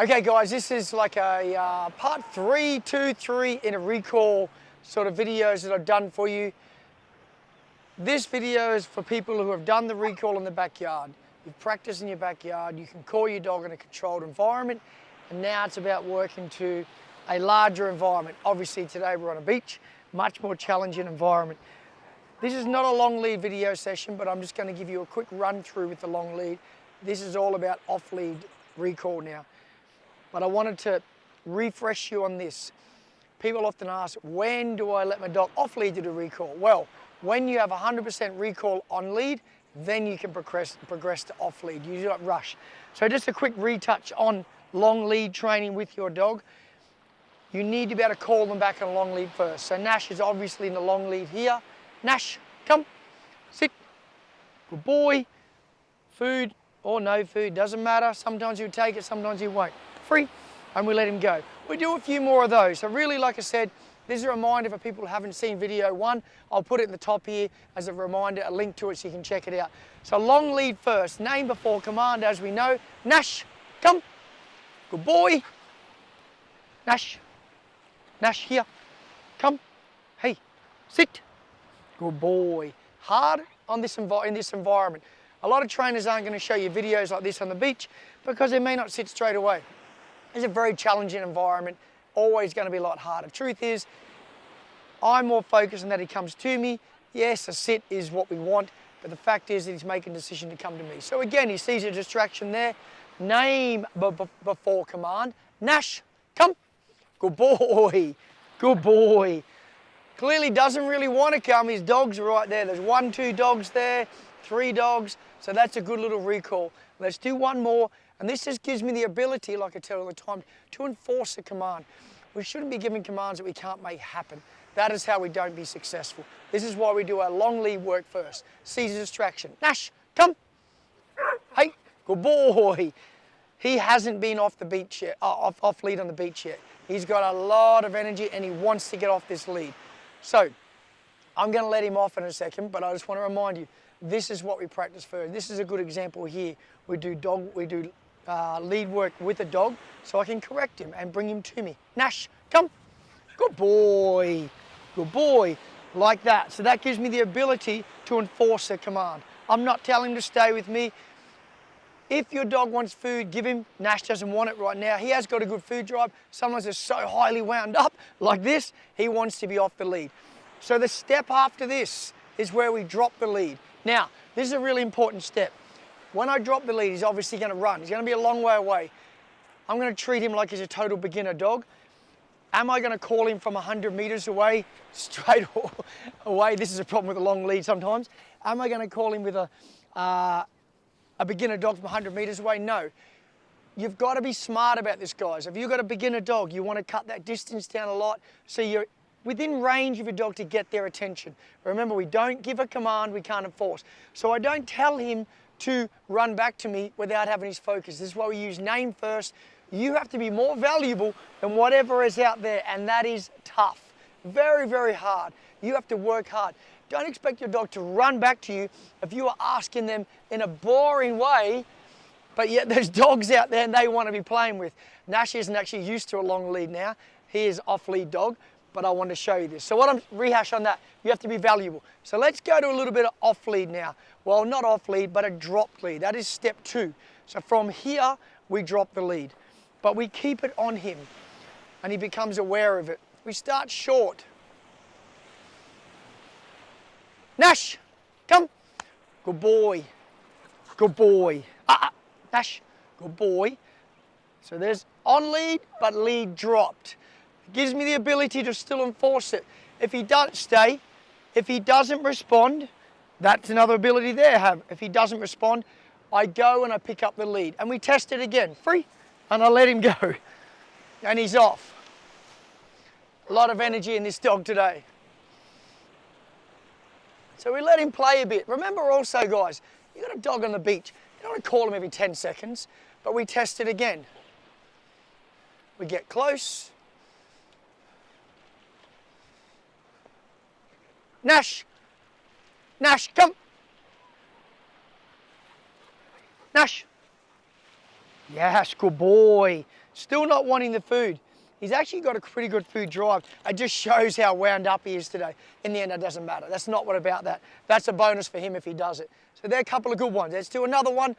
Okay guys, this is like a part 3, 2, 3 in a recall sort of videos that I've done for you. This video is for people who have done the recall in the backyard. You've practiced in your backyard, you can call your dog in a controlled environment, and now it's about working to a larger environment. Obviously today we're on a beach, much more challenging environment. This is not a long lead video session, but I'm just going to give you a quick run through with the long lead. This is all about off lead recall now. But I wanted to refresh you on this. People often ask, when do I let my dog off lead to do recall? Well, when you have 100% recall on lead, then you can progress to off lead. You do not rush. So just a quick retouch on long lead training with your dog. You need to be able to call them back on long lead first. So Nash is obviously in the long lead here. Nash, come, sit, good boy. Food or no food, doesn't matter. Sometimes he'll take it, sometimes he won't. Free, and we let him go. We do a few more of those. So really, like I said, this is a reminder for people who haven't seen video 1. I'll put it in the top here as a reminder, a link to it so you can check it out. So long lead first, name before command, as we know. Nash, come, good boy. Nash, Nash here, come, hey, sit, good boy. Hard on this in this environment. A lot of trainers aren't going to show you videos like this on the beach because they may not sit straight away. It's a very challenging environment, always going to be a lot harder. Truth is, I'm more focused on that he comes to me. Yes, a sit is what we want, but the fact is that he's making a decision to come to me. So again, he sees a distraction there. Name before command. Nash, come. Good boy, good boy. Clearly doesn't really want to come. His dogs are right there. There's 1, 2 dogs there, 3 dogs. So that's a good little recall. Let's do one more. And this just gives me the ability, like I tell you all the time, to enforce a command. We shouldn't be giving commands that we can't make happen. That is how we don't be successful. This is why we do our long lead work first. Seize a distraction. Nash, come. Hey, good boy. He hasn't been off the beach yet, off lead on the beach yet. He's got a lot of energy and he wants to get off this lead. So I'm going to let him off in a second, but I just want to remind you, this is what we practice first. This is a good example here. We do lead work with a dog, so I can correct him and bring him to me. Nash, come. Good boy. Good boy. Like that. So that gives me the ability to enforce a command. I'm not telling him to stay with me. If your dog wants food, give him. Nash doesn't want it right now. He has got a good food drive. Sometimes it's so highly wound up like this, he wants to be off the lead. So the step after this is where we drop the lead. Now, this is a really important step. When I drop the lead, he's obviously going to run. He's going to be a long way away. I'm going to treat him like he's a total beginner dog. Am I going to call him from 100 meters away, straight away? This is a problem with a long lead sometimes. Am I going to call him with a beginner dog from 100 meters away? No. You've got to be smart about this, guys. If you've got a beginner dog, you want to cut that distance down a lot so you're within range of your dog to get their attention. Remember, we don't give a command we can't enforce. So I don't tell him to run back to me without having his focus. This is why we use name first. You have to be more valuable than whatever is out there, and that is tough. Very, very hard. You have to work hard. Don't expect your dog to run back to you if you are asking them in a boring way, but yet there's dogs out there and they want to be playing with. Nash isn't actually used to a long lead now. He is off lead dog, but I want to show you this. So what I'm rehash on that, you have to be valuable. So let's go to a little bit of off lead now. Well, not off lead, but a dropped lead. That is step 2. So from here, we drop the lead, but we keep it on him and he becomes aware of it. We start short. Nash, come. Good boy. Good boy. Nash, good boy. So there's on lead, but lead dropped. It gives me the ability to still enforce it. If he doesn't stay, if he doesn't respond, that's another ability there. If he doesn't respond, I go and I pick up the lead. And we test it again. Free. And I let him go. And he's off. A lot of energy in this dog today. So we let him play a bit. Remember also, guys, you got a dog on the beach. You don't want to call him every 10 seconds, but we test it again. We get close. Nash, Nash, come. Nash. Yes, good boy. Still not wanting the food. He's actually got a pretty good food drive. It just shows how wound up he is today. In the end, it doesn't matter. That's not what about that. That's a bonus for him if he does it. So they're a couple of good ones. Let's do another one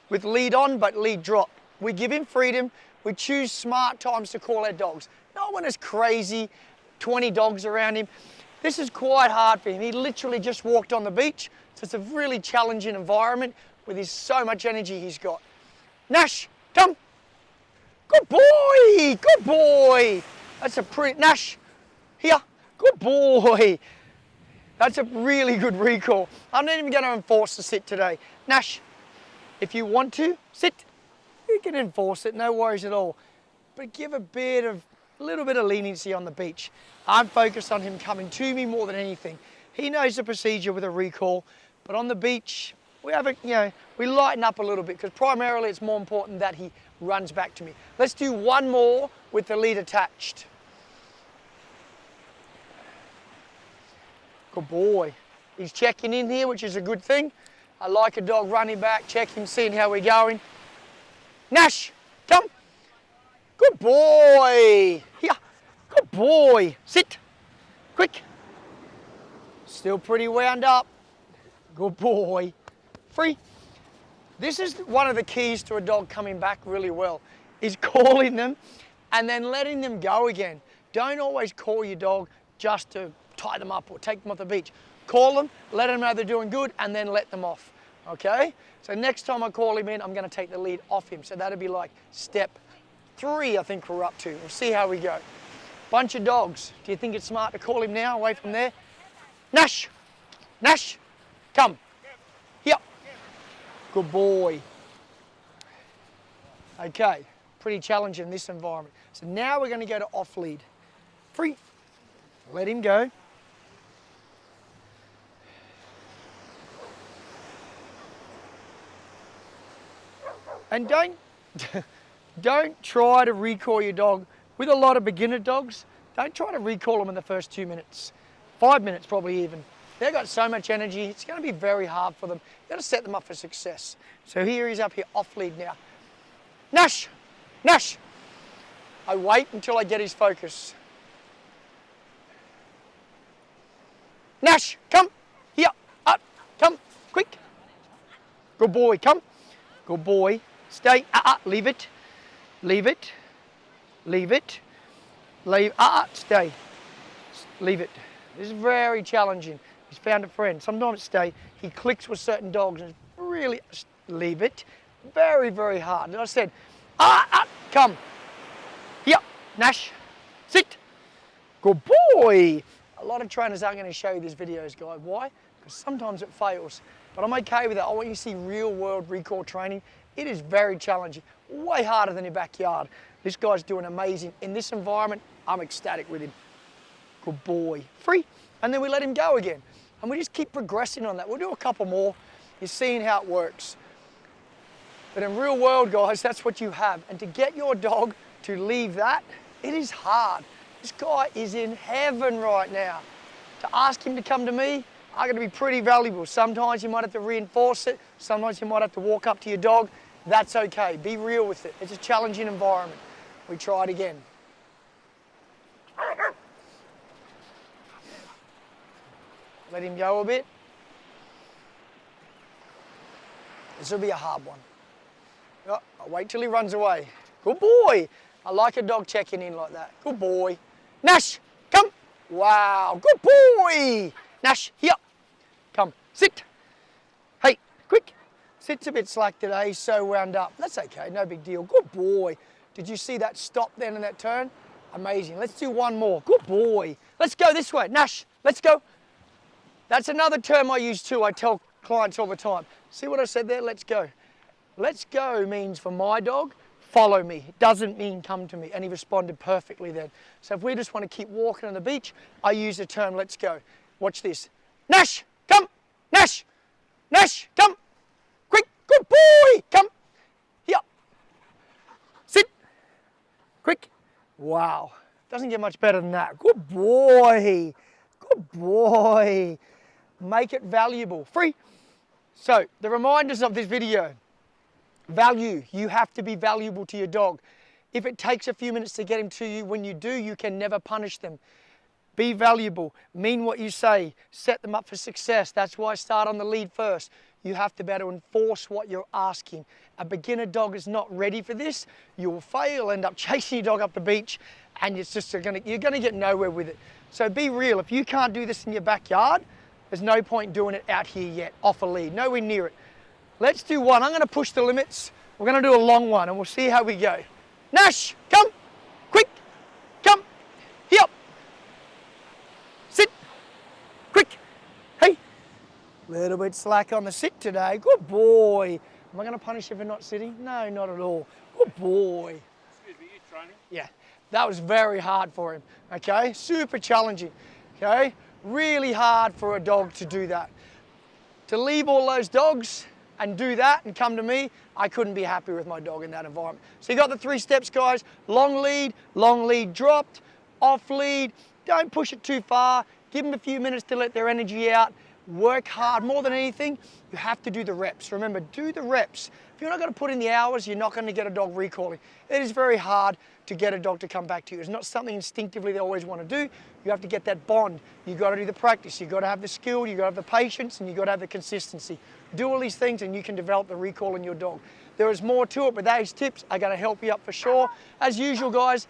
with lead on, but lead drop. We give him freedom. We choose smart times to call our dogs. No one is crazy, 20 dogs around him. This is quite hard for him. He literally just walked on the beach. So it's a really challenging environment with his so much energy he's got. Nash, come. Good boy, good boy. That's a pretty, Nash, here, good boy. That's a really good recall. I'm not even going to enforce the sit today. Nash, if you want to, sit. You can enforce it, no worries at all. But give a little bit of leniency on the beach. I'm focused on him coming to me more than anything. He knows the procedure with a recall, but on the beach, we lighten up a little bit because primarily it's more important that he runs back to me. Let's do one more with the lead attached. Good boy. He's checking in here, which is a good thing. I like a dog running back, checking, seeing how we're going. Nash, come. Good boy. Here. Good boy. Sit. Quick. Still pretty wound up. Good boy. Free. This is one of the keys to a dog coming back really well, is calling them and then letting them go again. Don't always call your dog just to tie them up or take them off the beach. Call them, let them know they're doing good, and then let them off, okay? So next time I call him in, I'm gonna take the lead off him. So that'll be like step 3, I think we're up to. We'll see how we go. Bunch of dogs. Do you think it's smart to call him now, away from there? Nash, Nash, come. Here. Good boy. Okay, pretty challenging in this environment. So now we're going to go to off lead. Free. Let him go. And don't try to recall your dog. With a lot of beginner dogs, don't try to recall them in the first 2 minutes. 5 minutes probably even. They've got so much energy, it's going to be very hard for them. You've got to set them up for success. So here he's up here off lead now. Nash, Nash. I wait until I get his focus. Nash, come. Here, up, come, quick. Good boy, come. Good boy. Stay, leave it. Leave it. Leave it. Leave, stay. Leave it. This is very challenging. He's found a friend. Sometimes stay. He clicks with certain dogs and really leave it. Very, very hard. And I said, come. Here, Nash, sit. Good boy. A lot of trainers aren't going to show you these videos, guys. Why? Because sometimes it fails. But I'm okay with that. I want you to see real world recall training. It is very challenging. Way harder than your backyard. This guy's doing amazing. In this environment, I'm ecstatic with him. Good boy. Free. And then we let him go again. And we just keep progressing on that. We'll do a couple more. You're seeing how it works. But in real world, guys, that's what you have. And to get your dog to leave that, it is hard. This guy is in heaven right now. To ask him to come to me, I'm going to be pretty valuable. Sometimes you might have to reinforce it. Sometimes you might have to walk up to your dog. That's okay. Be real with it. It's a challenging environment. We try it again. Let him go a bit. This will be a hard one. Oh, I'll wait till he runs away. Good boy. I like a dog checking in like that. Good boy. Nash, come. Wow, good boy. Nash, here. Come, sit. Hey, quick. Sit's a bit slack today. He's so wound up. That's okay, no big deal. Good boy. Did you see that stop then in that turn? Amazing. Let's do one more. Good boy. Let's go this way. Nash, let's go. That's another term I use too. I tell clients all the time. See what I said there? Let's go. Let's go means for my dog, follow me. It doesn't mean come to me. And he responded perfectly then. So if we just want to keep walking on the beach, I use the term let's go. Watch this. Nash, come. Nash, Nash, come. Quick, good boy. Come. Here. Sit. Quick. Wow. Doesn't get much better than that. Good boy. Good boy. Make it valuable. Free. So the reminders of this video. Value. You have to be valuable to your dog. If it takes a few minutes to get him to you, when you do, you can never punish them. Be valuable. Mean what you say. Set them up for success. That's why I start on the lead first. You have to be able to enforce what you're asking. A beginner dog is not ready for this. You will fail, end up chasing your dog up the beach, and it's just you're gonna get nowhere with it. So be real. If you can't do this in your backyard, there's no point doing it out here yet, off a lead, nowhere near it. Let's do one. I'm gonna push the limits. We're gonna do a long one, and we'll see how we go. Nash, come, quick, come, here, sit, quick, hey. Little bit slack on the sit today. Good boy. Am I going to punish you for not sitting? No, not at all. Good boy. Excuse me, you training? Yeah, that was very hard for him, okay? Super challenging, okay? Really hard for a dog to do that. To leave all those dogs and do that and come to me, I couldn't be happy with my dog in that environment. So you got the 3 steps, guys. Long lead dropped, off lead. Don't push it too far. Give them a few minutes to let their energy out. Work hard. More than anything, you have to do the reps. Remember, do the reps. If you're not going to put in the hours, you're not going to get a dog recalling. It is very hard to get a dog to come back to you. It's not something instinctively they always want to do. You have to get that bond. You got to do the practice. You got to have the skill. You got to have the patience, and you got to have the consistency. Do all these things, and you can develop the recall in your dog. There is more to it, but those tips are going to help you up for sure. As usual, guys,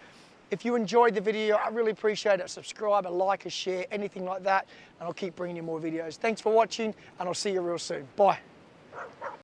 if you enjoyed the video, I really appreciate it. Subscribe, a like, a share, anything like that, and I'll keep bringing you more videos. Thanks for watching, and I'll see you real soon. Bye.